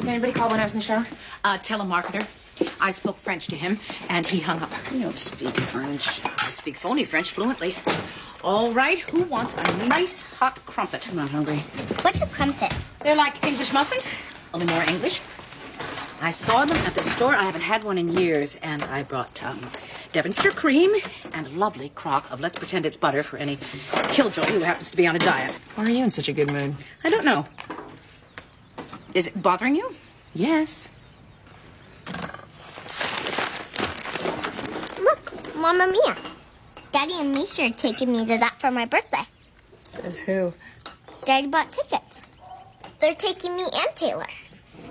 Did anybody call when I was in the shower? Telemarketer. I spoke French to him, and he hung up. You don't speak French. I speak phony French fluently. All right, who wants a nice hot crumpet? I'm not hungry. What's a crumpet? They're like English muffins, only more English. I saw them at the store. I haven't had one in years, and I brought Devonshire cream and a lovely crock of let's pretend it's butter for any killjoy who happens to be on a diet. Why are you in such a good mood? I don't know. Is it bothering you? Yes. Look, Mamma Mia. Daddy and Misha are taking me to that for my birthday. Says who? Daddy bought tickets. They're taking me and Taylor.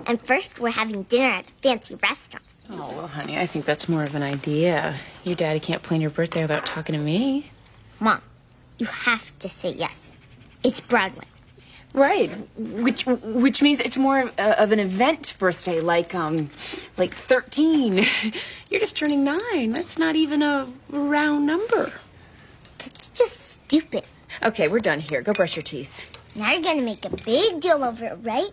And first, we're having dinner at a fancy restaurant. Oh, well, honey, I think that's more of an idea. Your daddy can't plan your birthday without talking to me. Mom, you have to say yes. It's Broadway. Right, which means it's more of an event birthday, like 13. You're just turning 9. That's not even a round number. That's just stupid. Okay, we're done here. Go brush your teeth. Now you're going to make a big deal over it, right?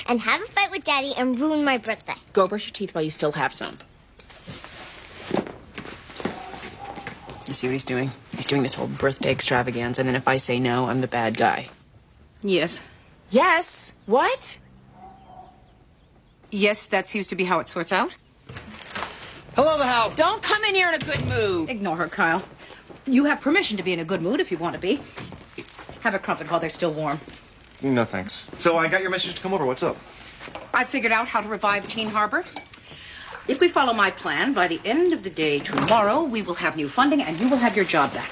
And have a fight with Daddy and ruin my birthday. Go brush your teeth while you still have some. You see what he's doing? He's doing this whole birthday extravaganza, and then if I say no, I'm the bad guy. Yes. Yes? What? Yes, that seems to be how it sorts out. Hello, the house. Don't come in here in a good mood. Ignore her, Kyle. You have permission to be in a good mood if you want to be. Have a crumpet while they're still warm. No, thanks. So I got your message to come over. What's up? I figured out how to revive Teen Harbor. If we follow my plan, by the end of the day tomorrow, we will have new funding and you will have your job back.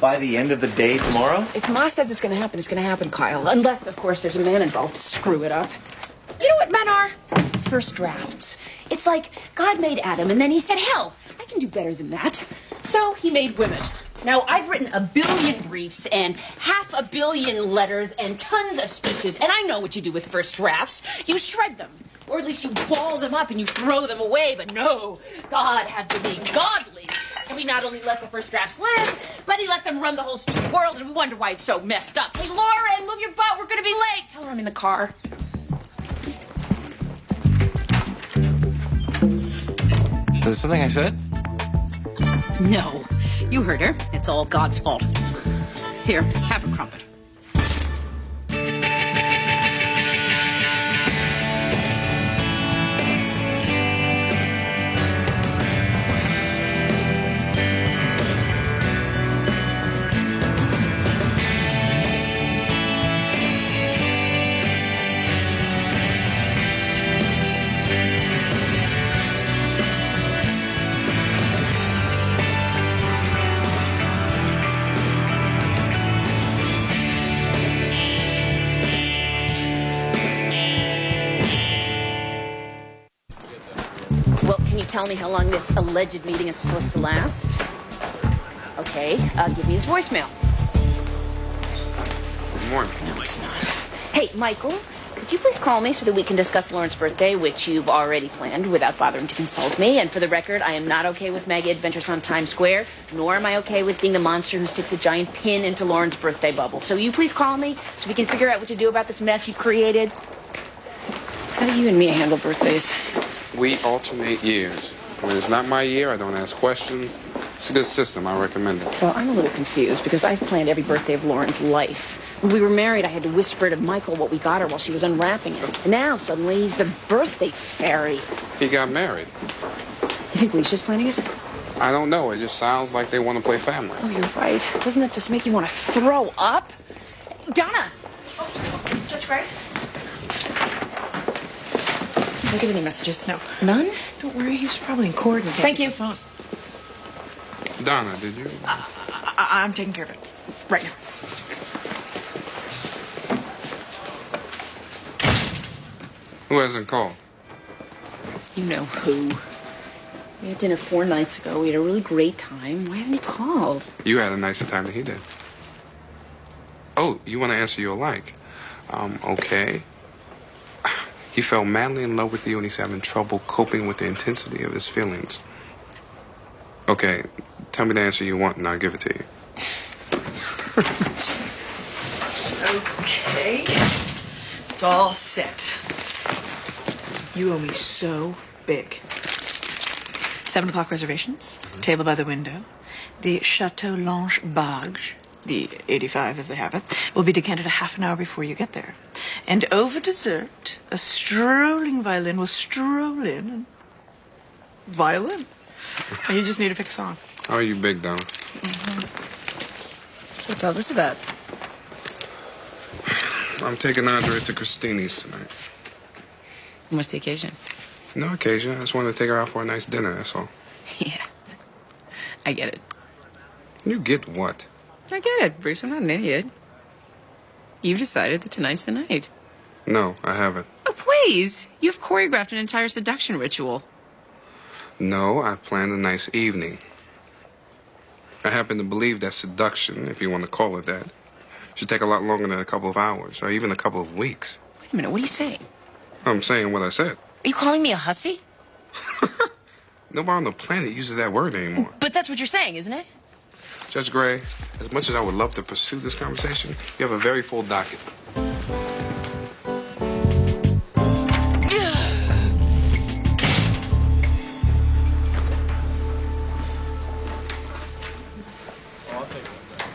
By the end of the day tomorrow? If Ma says it's going to happen, Kyle. Unless, of course, there's a man involved to screw it up. You know what men are? First drafts. It's like God made Adam, and then he said, hell, I can do better than that. So he made women. Now, I've written 1 billion briefs and 500 million letters and tons of speeches, and I know what you do with first drafts. You shred them. Or at least you ball them up and you throw them away. But no, God had to be godly. So he not only let the first drafts live, but he let them run the whole stupid world, and we wonder why it's so messed up. Hey, Lauren, move your butt. We're going to be late. Tell her I'm in the car. Is there something I said? No, you heard her. It's all God's fault. Here, have a crumpet. Tell me how long this alleged meeting is supposed to last. Okay, give me his voicemail. Good morning. No, it's not. Hey, Michael, could you please call me so that we can discuss Lauren's birthday, which you've already planned without bothering to consult me? And for the record, I am not okay with mega adventures on Times Square, nor am I okay with being the monster who sticks a giant pin into Lauren's birthday bubble. So will you please call me so we can figure out what to do about this mess you created? How do you and Mia handle birthdays? We alternate years. When it's not my year, I don't ask questions. It's a good system. I recommend it. Well, I'm a little confused because I've planned every birthday of Lauren's life. When we were married, I had to whisper to Michael what we got her while she was unwrapping it. And now, suddenly, he's the birthday fairy. He got married. You think Alicia's planning it? I don't know. It just sounds like they want to play family. Oh, you're right. Doesn't that just make you want to throw up? Donna! Oh, Judge Gray? Don't get any messages, no. None? Don't worry, he's probably in court. And Thank you. Phone. Donna, did you? I'm taking care of it right now. Who hasn't called? You know who. We had dinner 4 nights ago. We had a really great time. Why hasn't he called? You had a nicer time than he did. Oh, you want to answer you alike? Okay. He fell madly in love with you and he's having trouble coping with the intensity of his feelings. Okay, tell me the answer you want and I'll give it to you. Okay. It's all set. You owe me so big. 7 o'clock reservations, table by the window. The Chateau Lange Barge, the 85 if they have it, will be decanted a half an hour before you get there. And over dessert, a strolling violin will stroll in. And violin? And you just need to pick a song. How are you big, Donna? So what's all this about? I'm taking Andrea to Christini's tonight. And what's the occasion? No occasion. I just wanted to take her out for a nice dinner, that's all. Yeah. I get it. You get what? I get it, Bruce. I'm not an idiot. You've decided that tonight's the night. No, I haven't. Oh, please. You've choreographed an entire seduction ritual. No, I planned a nice evening. I happen to believe that seduction, if you want to call it that, should take a lot longer than a couple of hours, or even a couple of weeks. Wait a minute, what are you saying? I'm saying what I said. Are you calling me a hussy? Nobody on the planet uses that word anymore. But that's what you're saying, isn't it? Judge Gray, as much as I would love to pursue this conversation, you have a very full docket.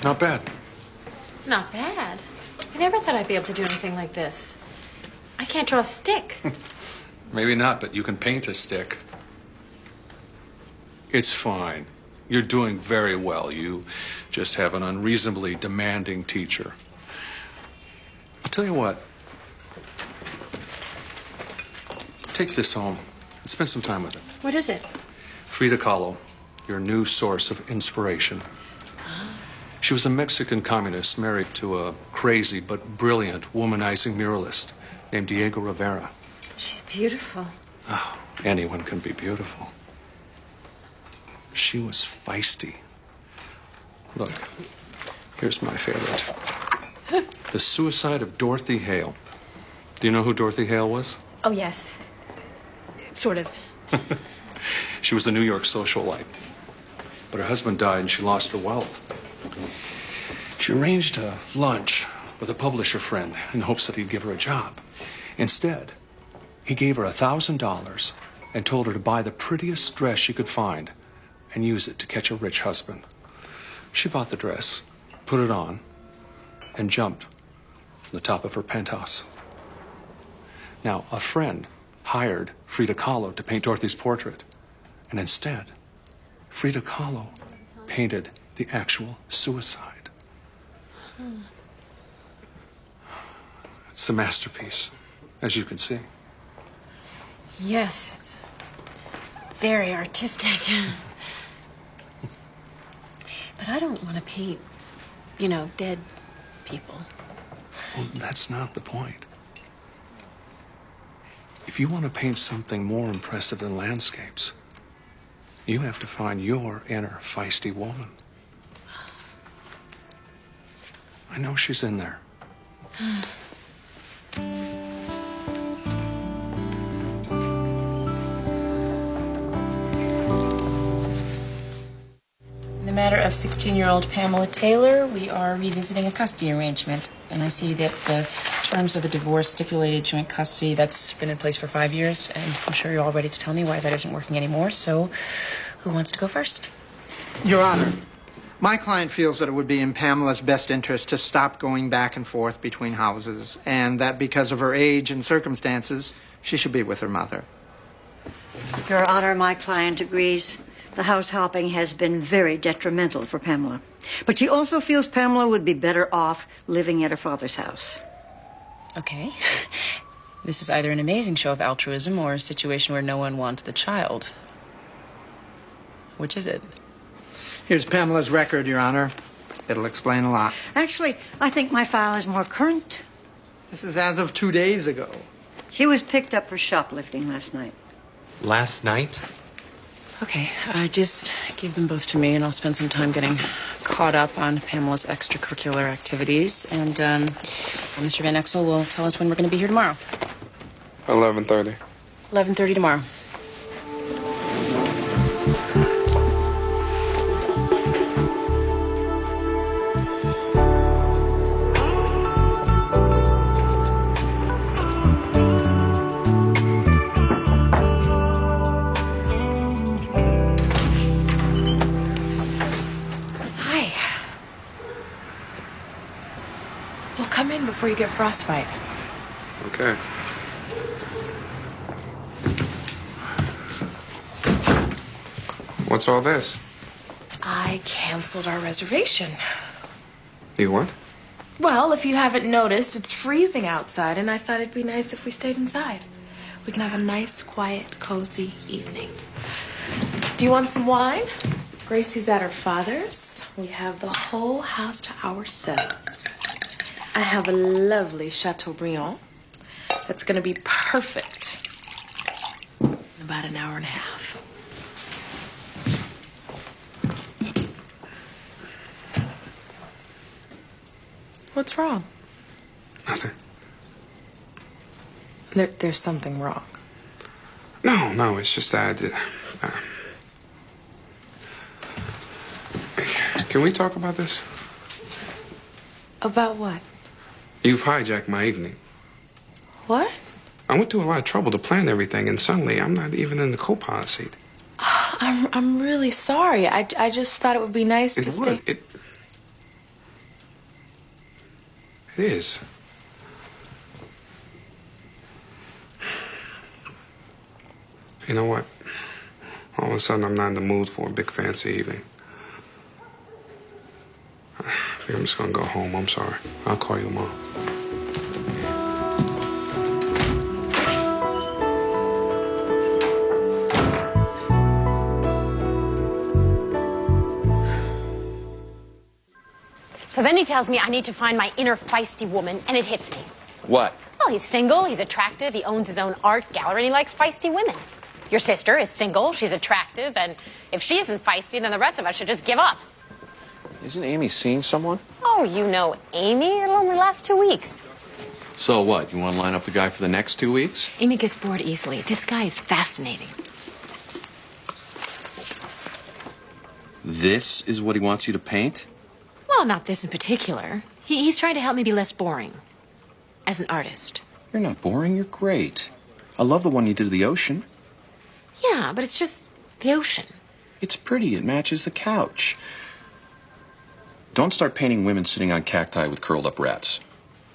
Not bad. Not bad. I never thought I'd be able to do anything like this. I can't draw a stick. Maybe not, but you can paint a stick. It's fine. You're doing very well. You just have an unreasonably demanding teacher. I'll tell you what. Take this home and spend some time with it. What is it? Frida Kahlo, your new source of inspiration. She was a Mexican communist married to a crazy but brilliant womanizing muralist named Diego Rivera. She's beautiful. Oh, anyone can be beautiful. She was feisty. Look, here's my favorite. The Suicide of Dorothy Hale. Do you know who Dorothy Hale was? Oh, yes. Sort of. She was a New York socialite. But her husband died and she lost her wealth. She arranged a lunch with a publisher friend in hopes that he'd give her a job. Instead, he gave her $1,000 and told her to buy the prettiest dress she could find and use it to catch a rich husband. She bought the dress, put it on, and jumped from the top of her penthouse. Now, a friend hired Frida Kahlo to paint Dorothy's portrait, and instead, Frida Kahlo painted the actual suicide. It's a masterpiece, as you can see. Yes, it's very artistic. But I don't want to paint, dead people. Well, that's not the point. If you want to paint something more impressive than landscapes, you have to find your inner feisty woman. I know she's in there. In the matter of 16-year-old Pamela Taylor, we are revisiting a custody arrangement. And I see that the terms of the divorce stipulated joint custody. That's been in place for 5 years. And I'm sure you're all ready to tell me why that isn't working anymore. So who wants to go first? Your Honor, my client feels that it would be in Pamela's best interest to stop going back and forth between houses, and that because of her age and circumstances, she should be with her mother. Your Honor, my client agrees. The house hopping has been very detrimental for Pamela. But she also feels Pamela would be better off living at her father's house. Okay. This is either an amazing show of altruism or a situation where no one wants the child. Which is it? Here's Pamela's record, Your Honor. It'll explain a lot. Actually, I think my file is more current. This is as of 2 days ago. She was picked up for shoplifting last night. Last night? Okay, just give them both to me, and I'll spend some time getting caught up on Pamela's extracurricular activities. And Mr. Van Exel will tell us when we're going to be here tomorrow. 11:30. 11:30 tomorrow. before you get frostbite. Okay. What's all this? I canceled our reservation. You what? Well, if you haven't noticed, it's freezing outside, and I thought it'd be nice if we stayed inside. We can have a nice, quiet, cozy evening. Do you want some wine? Gracie's at her father's. We have the whole house to ourselves. I have a lovely Chateaubriand that's going to be perfect in about an hour and a half. What's wrong? Nothing. There's something wrong. No, it's just that can we talk about this? About what? You've hijacked my evening. What? I went through a lot of trouble to plan everything, and suddenly I'm not even in the co-pilot seat. I'm really sorry. I just thought it would be nice to stay. It is. You know what? All of a sudden, I'm not in the mood for a big fancy evening. I think I'm just gonna go home. I'm sorry. I'll call you tomorrow. So then he tells me I need to find my inner feisty woman, and it hits me. What? Well, he's single, he's attractive, he owns his own art gallery, and he likes feisty women. Your sister is single, she's attractive, and if she isn't feisty, then the rest of us should just give up. Isn't Amy seeing someone? Oh, you know Amy? It'll only last 2 weeks. So what? You want to line up the guy for the next 2 weeks? Amy gets bored easily. This guy is fascinating. This is what he wants you to paint? Well, not this in particular. He's trying to help me be less boring. As an artist. You're not boring, you're great. I love the one you did of the ocean. Yeah, but it's just the ocean. It's pretty, it matches the couch. Don't start painting women sitting on cacti with curled up rats.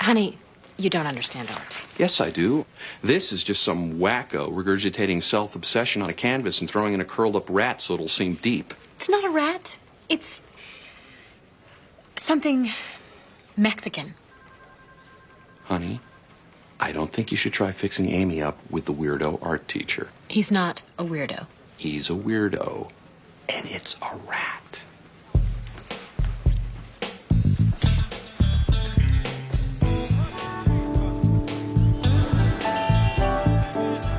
Honey, you don't understand art. Yes, I do. This is just some wacko regurgitating self-obsession on a canvas and throwing in a curled up rat so it'll seem deep. It's not a rat. It's something Mexican. Honey, I don't think you should try fixing Amy up with the weirdo art teacher. He's not a weirdo. He's a weirdo, and it's a rat.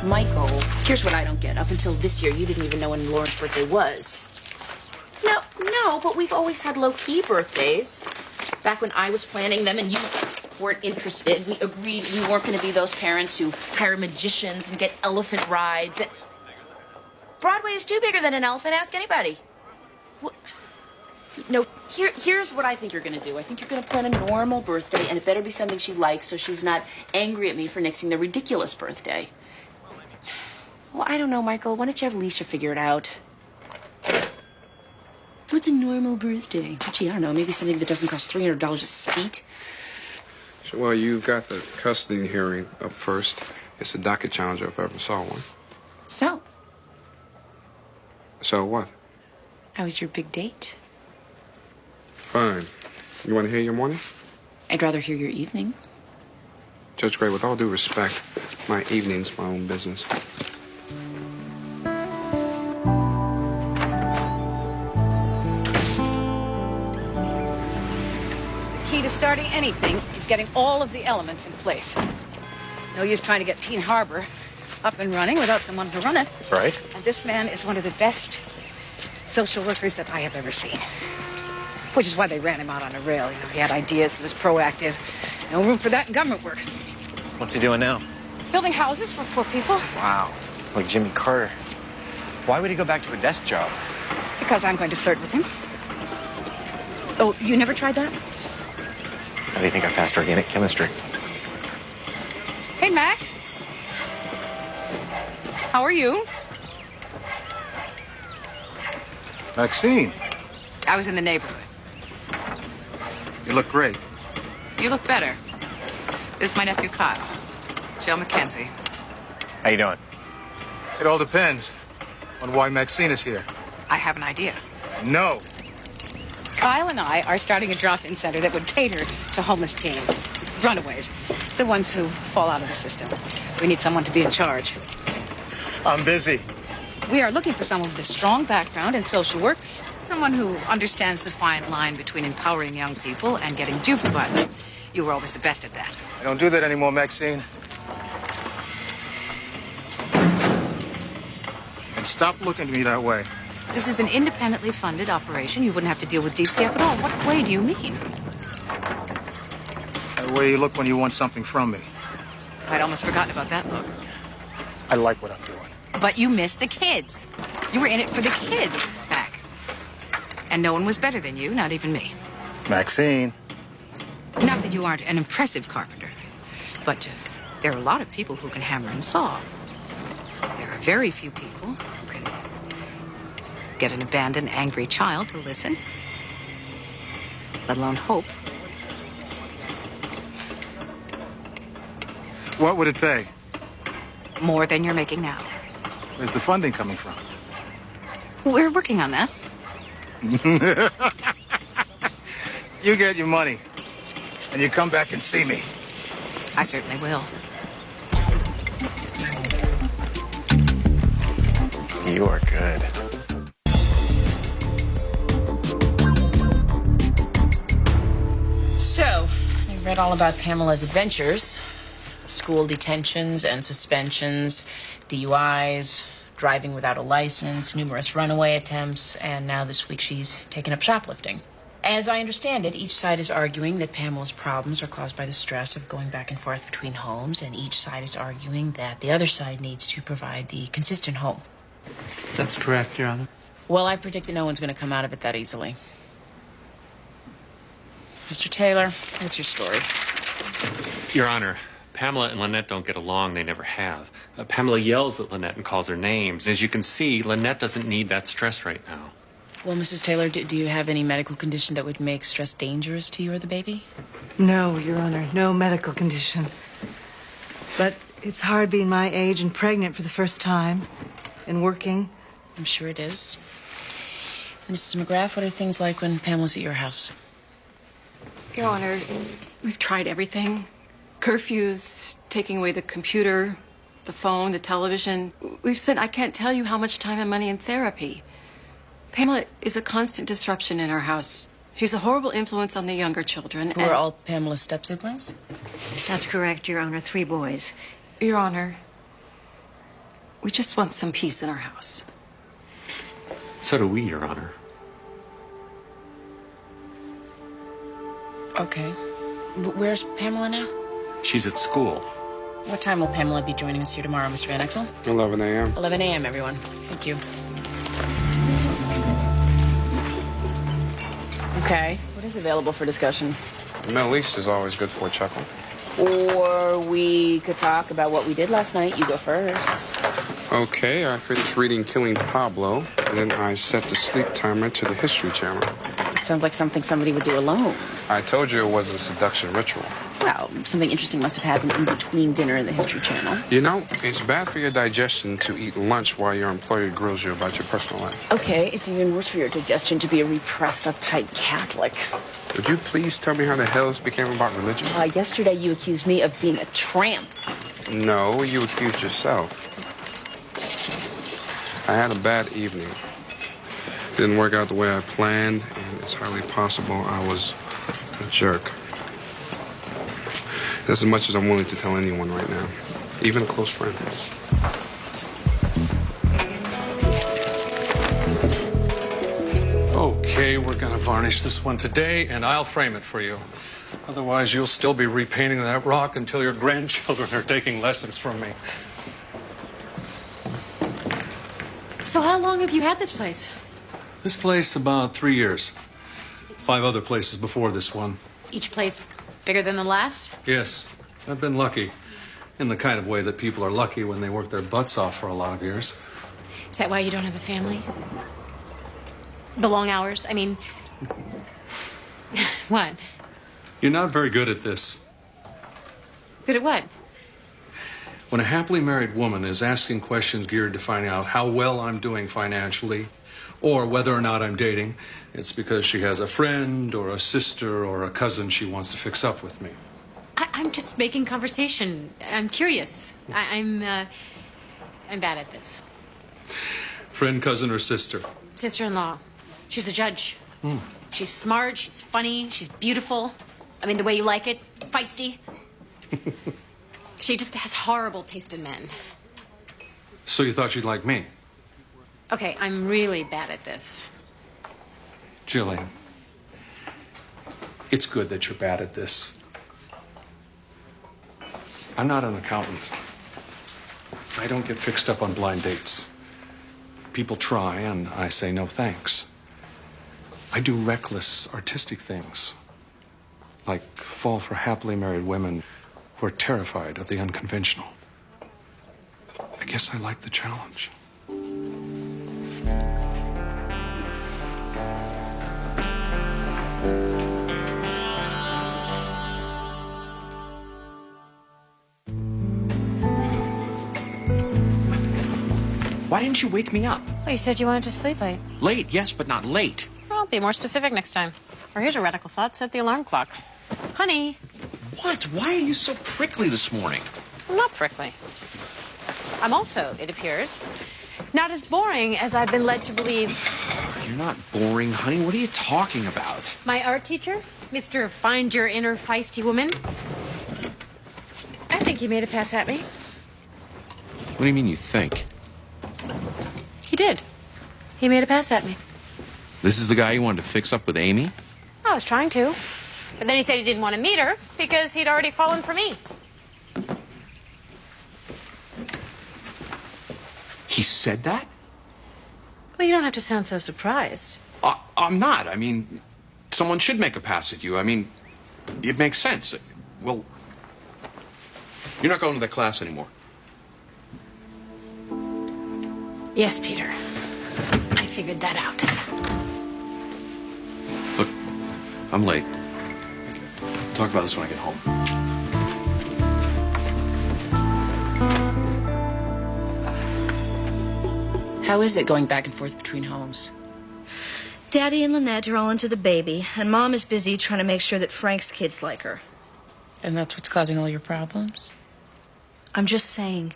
Michael, here's what I don't get. Up until this year, you didn't even know when Lauren's birthday was. No, but we've always had low-key birthdays. Back when I was planning them and you weren't interested, we agreed we weren't going to be those parents who hire magicians and get elephant rides. Broadway is too bigger than an elephant. Ask anybody. Well, no, here's what I think you're going to do. I think you're going to plan a normal birthday, and it better be something she likes so she's not angry at me for nixing the ridiculous birthday. Well, I don't know, Michael. Why don't you have Alicia figure it out? What's a normal birthday? Gee, I don't know. Maybe something that doesn't cost $300 a seat. So, well, you've got the custody hearing up first. It's a docket challenger if I ever saw one. So? So what? How was your big date? Fine. You want to hear your morning? I'd rather hear your evening. Judge Gray, with all due respect, my evening's my own business. Key to starting anything is getting all of the elements in place. No use trying to get Teen Harbor up and running without someone to run it. Right. And this man is one of the best social workers that I have ever seen. Which is why they ran him out on a rail. You know, he had ideas, he was proactive. No room for that in government work. What's he doing now? Building houses for poor people. Wow. Like Jimmy Carter. Why would he go back to a desk job? Because I'm going to flirt with him. Oh, you never tried that? How do you think I passed organic chemistry? Hey, Mac. How are you? Maxine, I was in the neighborhood. you look great. You look better. This is my nephew, Kyle. Joe Mackenzie. How you doing? It all depends on why Maxine is here. I have an idea. No. Kyle and I are starting a drop-in center that would cater to homeless teens, runaways, the ones who fall out of the system. We need someone to be in charge. I'm busy. We are looking for someone with a strong background in social work, someone who understands the fine line between empowering young people and getting juvenile. You were always the best at that. I don't do that anymore, Maxine. And stop looking at me that way. This is an independently funded operation. You wouldn't have to deal with DCF at all. What way do you mean? The way you look when you want something from me. I'd almost forgotten about that look. I like what I'm doing. But you missed the kids. You were in it for the kids back. And no one was better than you, not even me. Maxine. Not that you aren't an impressive carpenter, but there are a lot of people who can hammer and saw. There are very few people who can get an abandoned, angry child to listen, let alone hope. What would it pay? More than you're making now. Where's the funding coming from? We're working on that. You get your money, and you come back and see me. I certainly will. You are good. So, I read all about Pamela's adventures. School detentions and suspensions, DUIs, driving without a license, numerous runaway attempts, and now this week she's taken up shoplifting. As I understand it, each side is arguing that Pamela's problems are caused by the stress of going back and forth between homes, and each side is arguing that the other side needs to provide the consistent home. That's correct, Your Honor. Well, I predict that no one's going to come out of it that easily. Mr. Taylor, what's your story? Your Honor, Pamela and Lynette don't get along. They never have. Pamela yells at Lynette and calls her names. As you can see, Lynette doesn't need that stress right now. Well, Mrs. Taylor, do you have any medical condition that would make stress dangerous to you or the baby? No, Your Honor, no medical condition. But it's hard being my age and pregnant for the first time and working. I'm sure it is. Mrs. McGrath, what are things like when Pamela's at your house? Your Honor, we've tried everything. Curfews, taking away the computer, the phone, the television. We've spent, I can't tell you how much time and money in therapy. Pamela is a constant disruption in our house. She's a horrible influence on the younger children. Who are all Pamela's step-siblings? That's correct, Your Honor. 3 boys. Your Honor, we just want some peace in our house. So do we, Your Honor. Okay. Where's Pamela now? She's at school. What time will Pamela be joining us here tomorrow, Mr. Van Exel? 11 a.m. 11 a.m., everyone. Thank you. Okay. What is available for discussion? The Middle East is always good for a chuckle. Or we could talk about what we did last night. You go first. Okay, I finished reading Killing Pablo, and then I set the sleep timer to the History Channel. It sounds like something somebody would do alone. I told you it was a seduction ritual. Well, something interesting must have happened in between dinner and the History Channel. You know, it's bad for your digestion to eat lunch while your employer grills you about your personal life. Okay, it's even worse for your digestion to be a repressed, uptight Catholic. Would you please tell me how the hell this became about religion? Yesterday you accused me of being a tramp. No, you accused yourself. I had a bad evening. It didn't work out the way I planned, and it's highly possible I was a jerk. That's as much as I'm willing to tell anyone right now, even a close friend. Okay, we're gonna varnish this one today, and I'll frame it for you. Otherwise, you'll still be repainting that rock until your grandchildren are taking lessons from me. So how long have you had this place? This place, about 3 years. 5 other places before this one. Each place bigger than the last? Yes, I've been lucky. In the kind of way that people are lucky when they work their butts off for a lot of years. Is that why you don't have a family? The long hours? I mean... What? You're not very good at this. Good at what? When a happily married woman is asking questions geared to finding out how well I'm doing financially or whether or not I'm dating, it's because she has a friend or a sister or a cousin she wants to fix up with me. I'm just making conversation. I'm curious. I'm bad at this. Friend, cousin, or sister? Sister-in-law. She's a judge. Hmm. She's smart, she's funny, she's beautiful. I mean, the way you like it. Feisty. She just has horrible taste in men. So you thought she'd like me? Okay, I'm really bad at this. Jillian, it's good that you're bad at this. I'm not an accountant. I don't get fixed up on blind dates. People try, and I say no thanks. I do reckless, artistic things, like fall for happily married women who are terrified of the unconventional. I guess I like the challenge. Why didn't you wake me up? Well, you said you wanted to sleep late. Late, yes, but not late. Well, be more specific next time. Or here's a radical thought. Set the alarm clock. Honey. What? Why are you so prickly this morning? I'm not prickly. I'm also, it appears, not as boring as I've been led to believe. You're not boring, honey. What are you talking about? My art teacher, Mr. Find Your Inner Feisty Woman, I think he made a pass at me. What do you mean you think? He did. He made a pass at me. This is the guy you wanted to fix up with Amy? I was trying to. But then he said he didn't want to meet her because he'd already fallen for me. He said that? Well, you don't have to sound so surprised. I'm not. I mean, someone should make a pass at you. I mean, it makes sense. Well, you're not going to that class anymore. Yes, Peter. I figured that out. Look, I'm late. Talk about this when I get home. How is it going back and forth between homes? Daddy and Lynette are all into the baby, and Mom is busy trying to make sure that Frank's kids like her. And that's what's causing all your problems? I'm just saying.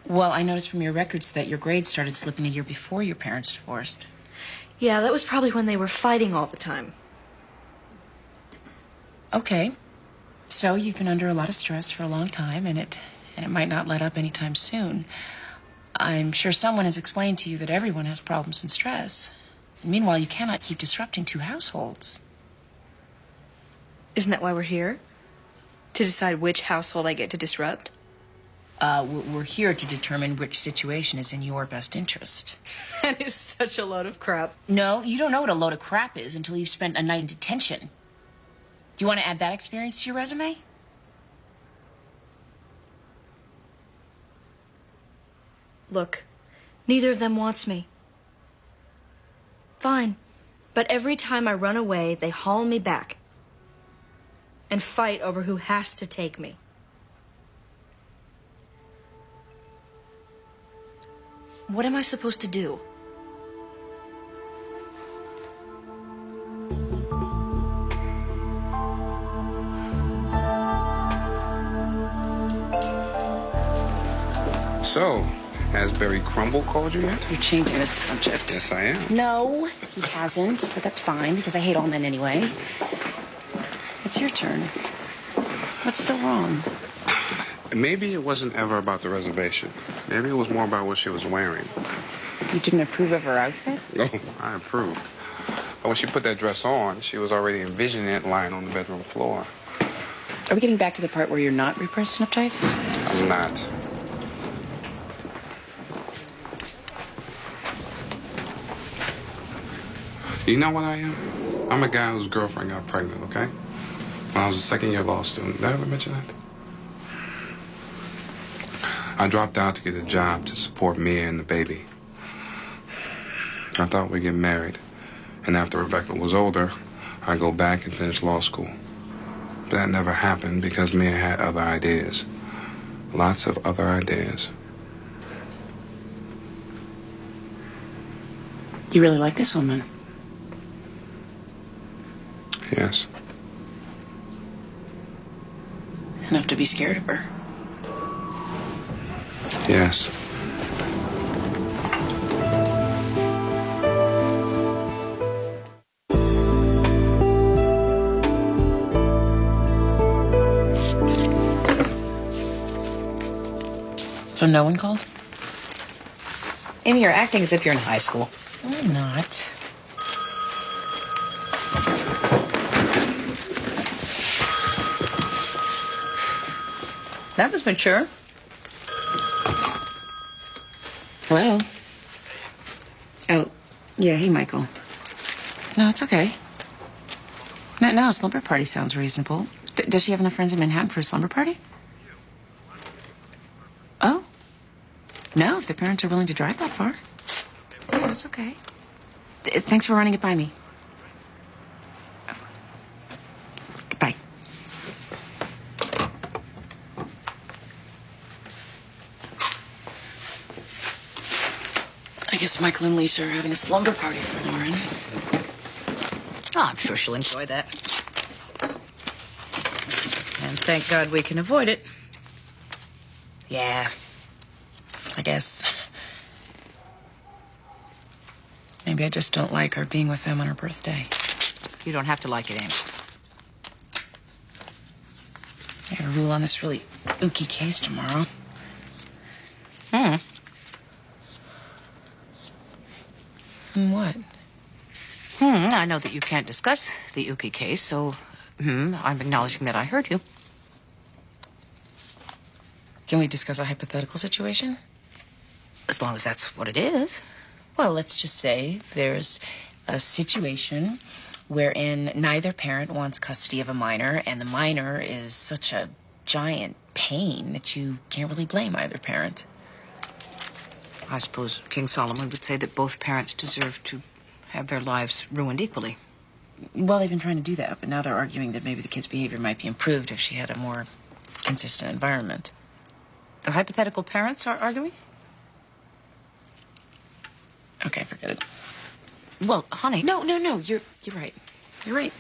Well, I noticed from your records that your grades started slipping a year before your parents divorced. Yeah, that was probably when they were fighting all the time. Okay. So you've been under a lot of stress for a long time, and it might not let up anytime soon. I'm sure someone has explained to you that everyone has problems and stress. Meanwhile, you cannot keep disrupting two households. Isn't that why we're here? To decide which household I get to disrupt? We're here to determine which situation is in your best interest. That is such a load of crap. No, you don't know what a load of crap is until you've spent a night in detention. Do you want to add that experience to your resume? Look, neither of them wants me. Fine. But every time I run away, they haul me back and fight over who has to take me. What am I supposed to do? So, has Barry Crumble called you yet? You're changing the subject. Yes, I am. No, he hasn't, but that's fine because I hate all men anyway. It's your turn. What's still wrong? Maybe it wasn't ever about the reservation. Maybe it was more about what she was wearing. You didn't approve of her outfit? No, I approved. But when she put that dress on, she was already envisioning it lying on the bedroom floor. Are we getting back to the part where you're not repressed and uptight? I'm not. You know what I am? I'm a guy whose girlfriend got pregnant, okay? When I was a second-year law student. Did I ever mention that? I dropped out to get a job to support Mia and the baby. I thought we'd get married. And after Rebecca was older, I'd go back and finish law school. But that never happened because Mia had other ideas. Lots of other ideas. You really like this woman? Yes. Enough to be scared of her. Yes. So no one called? Amy, you're acting as if you're in high school. I'm not. That was mature. Hello? Oh, yeah, hey, Michael. No, it's okay. No, a slumber party sounds reasonable. Does she have enough friends in Manhattan for a slumber party? Oh? No, if the parents are willing to drive that far. Yeah, that's okay. Thanks for running it by me. Goodbye. I guess Michael and Lisa are having a slumber party for Lauren. Oh, I'm sure she'll enjoy that. And thank God we can avoid it. Yeah, I guess. Maybe I just don't like her being with them on her birthday. You don't have to like it, Amy. I gotta rule on this really ooky case tomorrow. What? I know that you can't discuss the Uki case, so I'm acknowledging that I heard you. Can we discuss a hypothetical situation? As long as that's what it is. Well, let's just say there's a situation wherein neither parent wants custody of a minor, and the minor is such a giant pain that you can't really blame either parent. I suppose King Solomon would say that both parents deserve to have their lives ruined equally. Well, they've been trying to do that, but now they're arguing that maybe the kid's behavior might be improved if she had a more consistent environment. The hypothetical parents are arguing? Okay, forget it. Well, honey. No, you're right. You're right.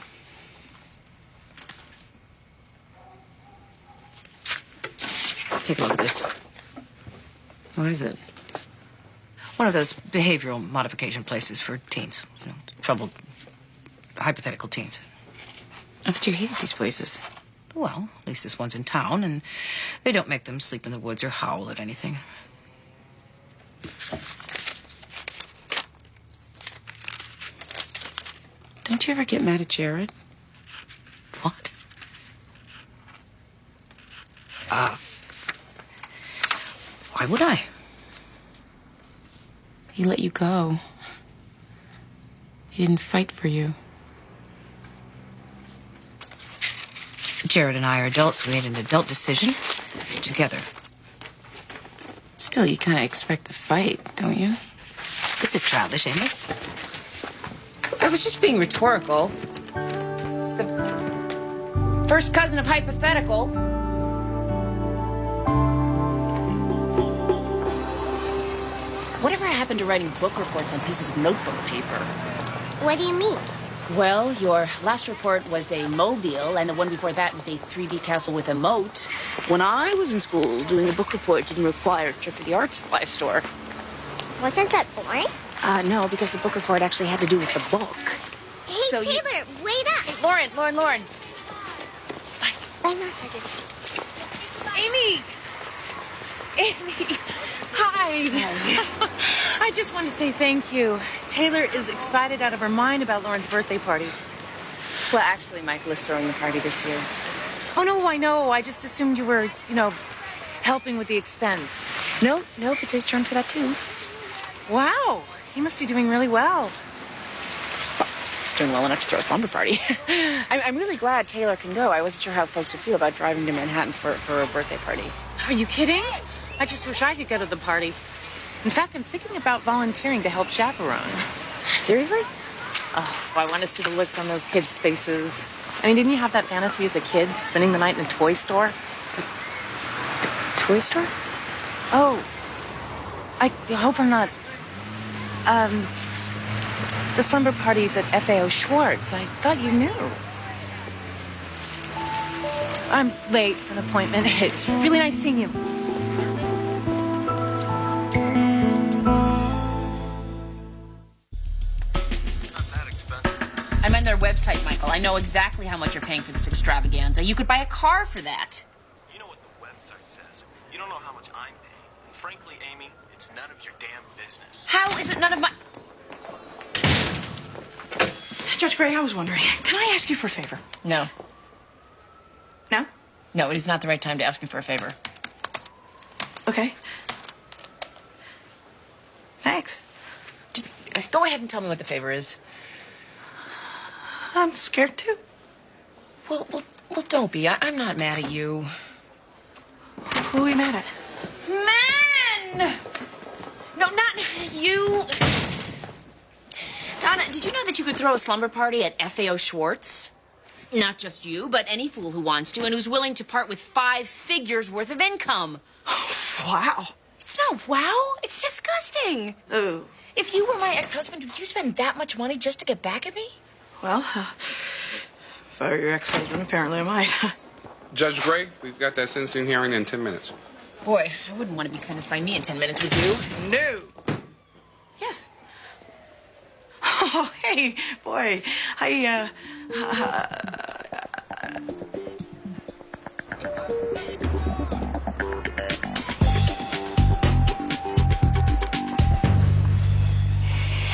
Take a look at this. What is it? One of those behavioral modification places for teens. You know, troubled, hypothetical teens. I thought you hated these places. Well, at least this one's in town, and they don't make them sleep in the woods or howl at anything. Don't you ever get mad at Jared? What? Why would I? He let you go. He didn't fight for you. Jared and I are adults. We made an adult decision together. Still, you kind of expect the fight, don't you? This is childish, Amy. I was just being rhetorical. It's the first cousin of hypothetical. Whatever happened to writing book reports on pieces of notebook paper? What do you mean? Well, your last report was a mobile, and the one before that was a 3D castle with a moat. When I was in school, doing a book report didn't require a trip to the art supply store. Wasn't that boring? No, because the book report actually had to do with the book. Hey, So Taylor, wait up. Hey, Lauren. Bye, Mom. Amy! Hi. I just want to say thank you. Taylor is excited out of her mind about Lauren's birthday party. Well, actually, Michael is throwing the party this year. Oh, no, I know. I just assumed you were, helping with the expense. Nope, it's his turn for that, too. Wow. He must be doing really well. He's doing well enough to throw a slumber party. I'm really glad Taylor can go. I wasn't sure how folks would feel about driving to Manhattan for a birthday party. Are you kidding? I just wish I could go to the party. In fact, I'm thinking about volunteering to help chaperone. Seriously? Oh, I want to see the looks on those kids' faces. I mean, didn't you have that fantasy as a kid, spending the night in a toy store? Toy store? Oh, I hope I'm not. The slumber parties at FAO Schwartz. I thought you knew. I'm late for an appointment. It's really nice seeing you. I'm on their website, Michael. I know exactly how much you're paying for this extravaganza. You could buy a car for that. You know what the website says. You don't know how much I'm paying. And frankly, Amy, it's none of your damn business. How is it none of my... Judge Gray, I was wondering, can I ask you for a favor? No. No? No, it is not the right time to ask me for a favor. Okay. Thanks. Just go ahead and tell me what the favor is. I'm scared too. Well, don't be. I'm not mad at you. Who are we mad at? Man! No, not you. Donna, did you know that you could throw a slumber party at FAO Schwartz? Not just you, but any fool who wants to and who's willing to part with 5 figures worth of income. Wow. It's not wow. It's disgusting. Oh. If you were my ex-husband, would you spend that much money just to get back at me? Well, if I were your ex-husband, apparently I might. Judge Gray, we've got that sentencing hearing in 10 minutes. Boy, I wouldn't want to be sentenced by me in 10 minutes, would you? No. Yes. Oh, hey, boy.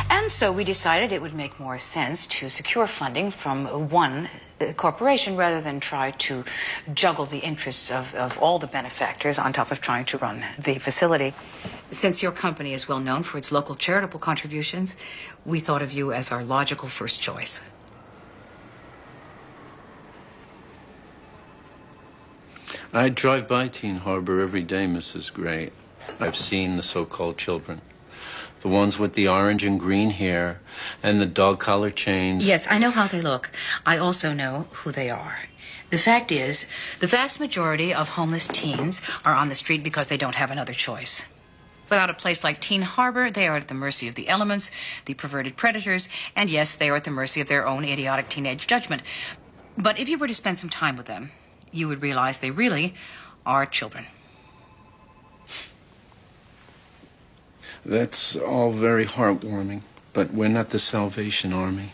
And so we decided it would make more sense to secure funding from one corporation rather than try to juggle the interests of all the benefactors on top of trying to run the facility. Since your company is well known for its local charitable contributions, we thought of you as our logical first choice. I drive by Teen Harbor every day, Mrs. Gray. I've seen the so-called children. The ones with the orange and green hair and the dog collar chains. Yes, I know how they look. I also know who they are. The fact is, the vast majority of homeless teens are on the street because they don't have another choice. Without a place like Teen Harbor, they are at the mercy of the elements, the perverted predators, and yes, they are at the mercy of their own idiotic teenage judgment. But if you were to spend some time with them, you would realize they really are children. That's all very heartwarming, but we're not the Salvation Army.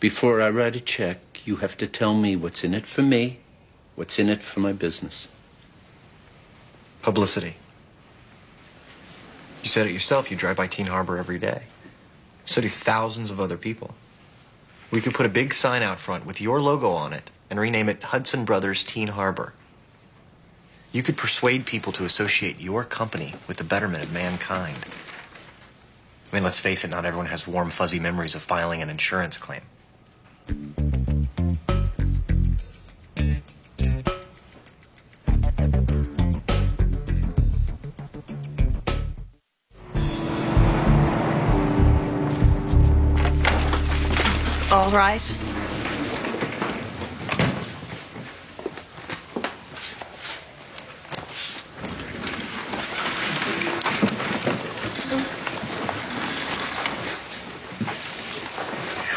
Before I write a check, you have to tell me what's in it for me, what's in it for my business. Publicity. You said it yourself, you drive by Teen Harbor every day. So do thousands of other people. We could put a big sign out front with your logo on it and rename it Hudson Brothers Teen Harbor. You could persuade people to associate your company with the betterment of mankind. I mean, let's face it, not everyone has warm, fuzzy memories of filing an insurance claim. All rise.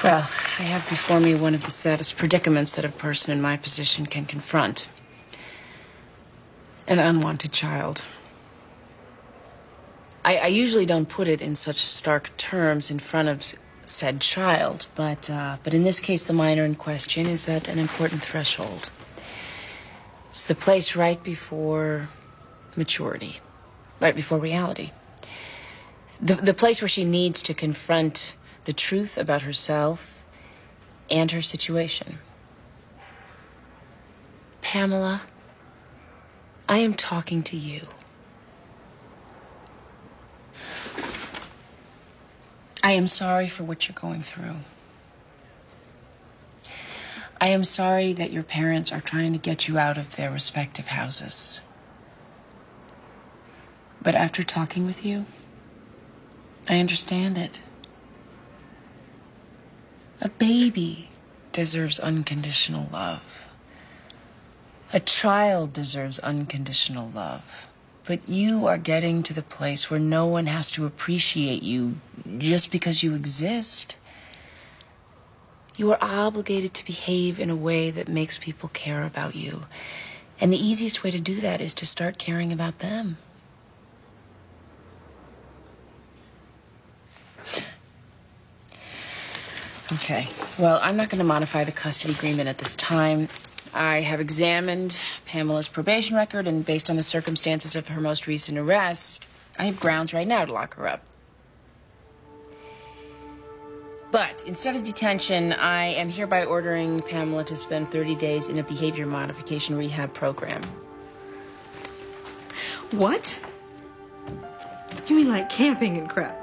Well, I have before me one of the saddest predicaments that a person in my position can confront. An unwanted child. I usually don't put it in such stark terms in front of said child, but in this case, the minor in question is at an important threshold. It's the place right before maturity, right before reality. The place where she needs to confront the truth about herself and her situation. Pamela, I am talking to you. I am sorry for what you're going through. I am sorry that your parents are trying to get you out of their respective houses. But after talking with you, I understand it. A baby deserves unconditional love. A child deserves unconditional love. But you are getting to the place where no one has to appreciate you just because you exist. You are obligated to behave in a way that makes people care about you. And the easiest way to do that is to start caring about them. Okay. Well, I'm not going to modify the custody agreement at this time. I have examined Pamela's probation record, and based on the circumstances of her most recent arrest, I have grounds right now to lock her up. But instead of detention, I am hereby ordering Pamela to spend 30 days in a behavior modification rehab program. What? You mean like camping and crap?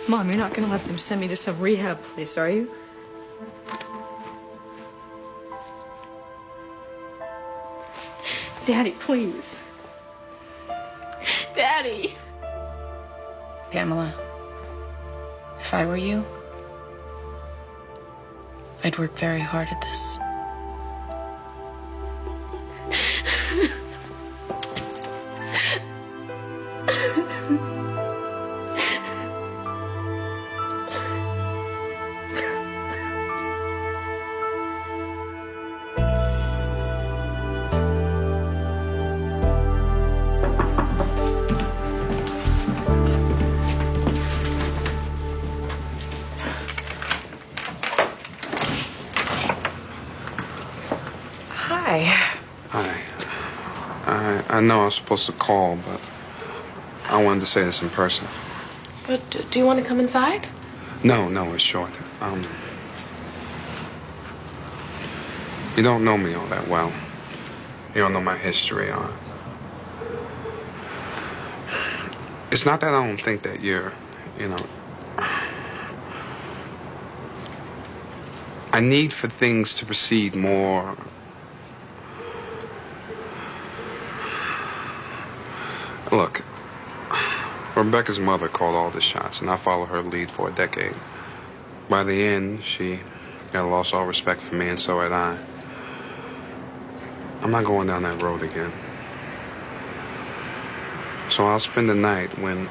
Mom, you're not going to let them send me to some rehab place, are you? Daddy, please. Daddy. Pamela, if I were you, I'd work very hard at this. I know I was supposed to call, but I wanted to say this in person. But do you want to come inside? No, it's short. You don't know me all that well. You don't know my history. It's not that I don't think that you're, I need for things to proceed more. Look, Rebecca's mother called all the shots, and I followed her lead for a decade. By the end, she had lost all respect for me, and so had I. I'm not going down that road again. So I'll spend the night when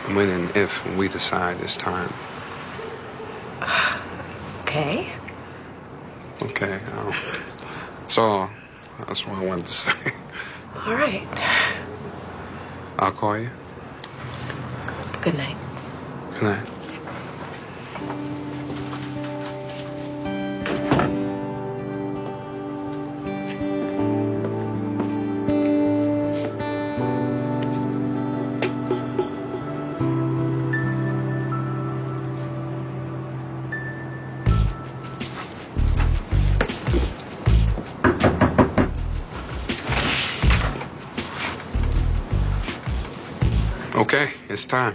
and if we decide it's time. Okay. Okay. So that's what I wanted to say. All right. I'll call you. Good night. Good night. Okay, it's time.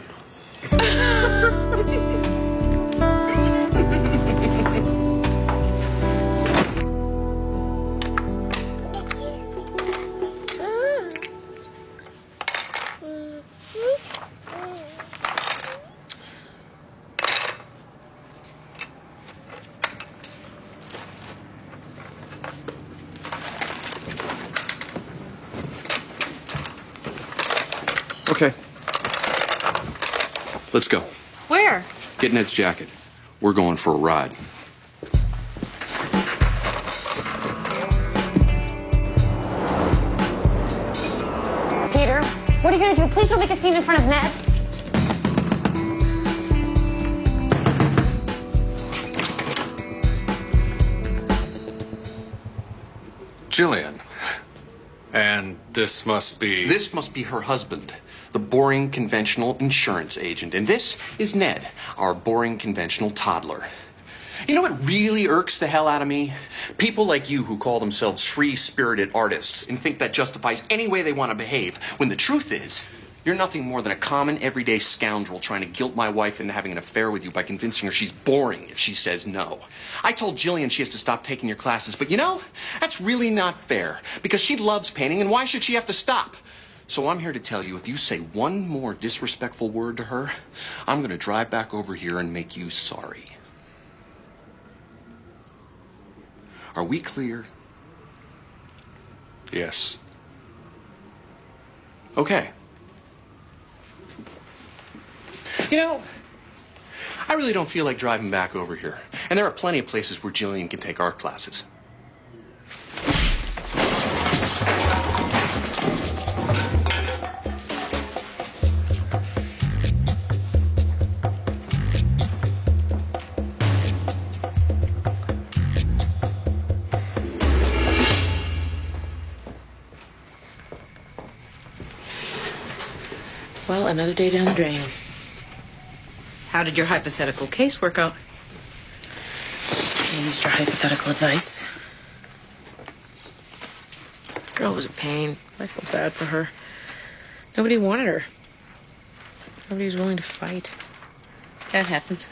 Okay. Let's go. Where? Get Ned's jacket. We're going for a ride. Peter, what are you going to do? Please don't make a scene in front of Ned. Jillian. And this must be... This must be her husband, the boring, conventional insurance agent. And this is Ned, our boring, conventional toddler. You know what really irks the hell out of me? People like you who call themselves free-spirited artists and think that justifies any way they want to behave, when the truth is, you're nothing more than a common, everyday scoundrel trying to guilt my wife into having an affair with you by convincing her she's boring if she says no. I told Jillian she has to stop taking your classes, but you know, that's really not fair, because she loves painting, and why should she have to stop? So I'm here to tell you, if you say one more disrespectful word to her, I'm going to drive back over here and make you sorry. Are we clear? Yes. Okay. You know, I really don't feel like driving back over here. And there are plenty of places where Jillian can take art classes. Well, another day down the drain. How did your hypothetical case work out? I used your hypothetical advice. Girl was a pain. I felt bad for her. Nobody wanted her. Nobody was willing to fight. That happens.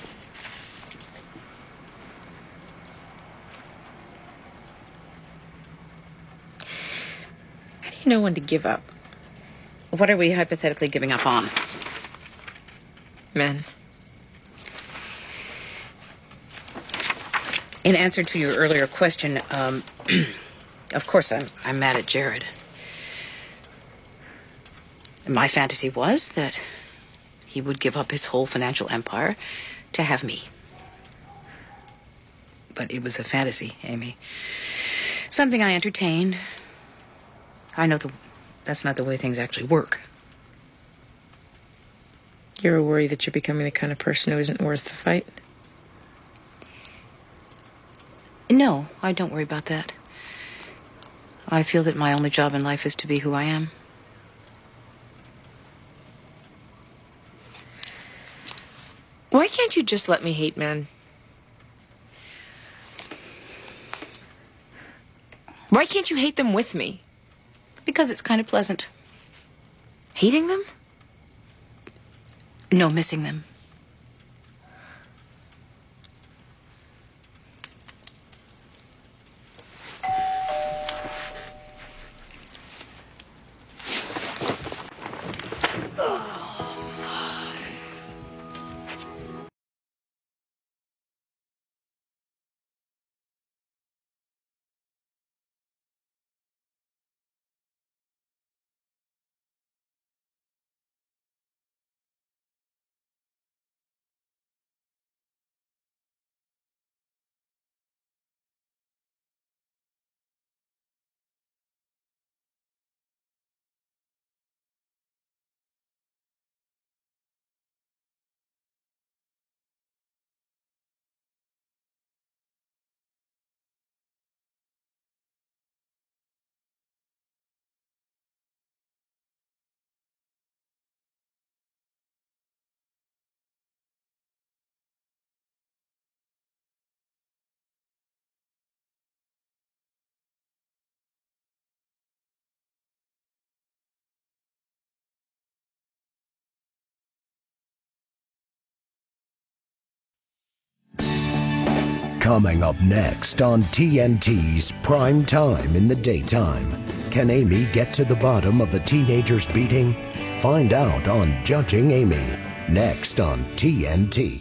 How do you know when to give up? What are we hypothetically giving up on? Men. In answer to your earlier question, of course I'm mad at Jared. My fantasy was that he would give up his whole financial empire to have me. But it was a fantasy, Amy. Something I entertained. I know that's not the way things actually work. You ever worry that you're becoming the kind of person who isn't worth the fight? No, I don't worry about that. I feel that my only job in life is to be who I am. Why can't you just let me hate men? Why can't you hate them with me? Because it's kind of pleasant. Hating them? No, missing them. Coming up next on TNT's Prime Time in the Daytime. Can Amy get to the bottom of a teenager's beating? Find out on Judging Amy. Next on TNT.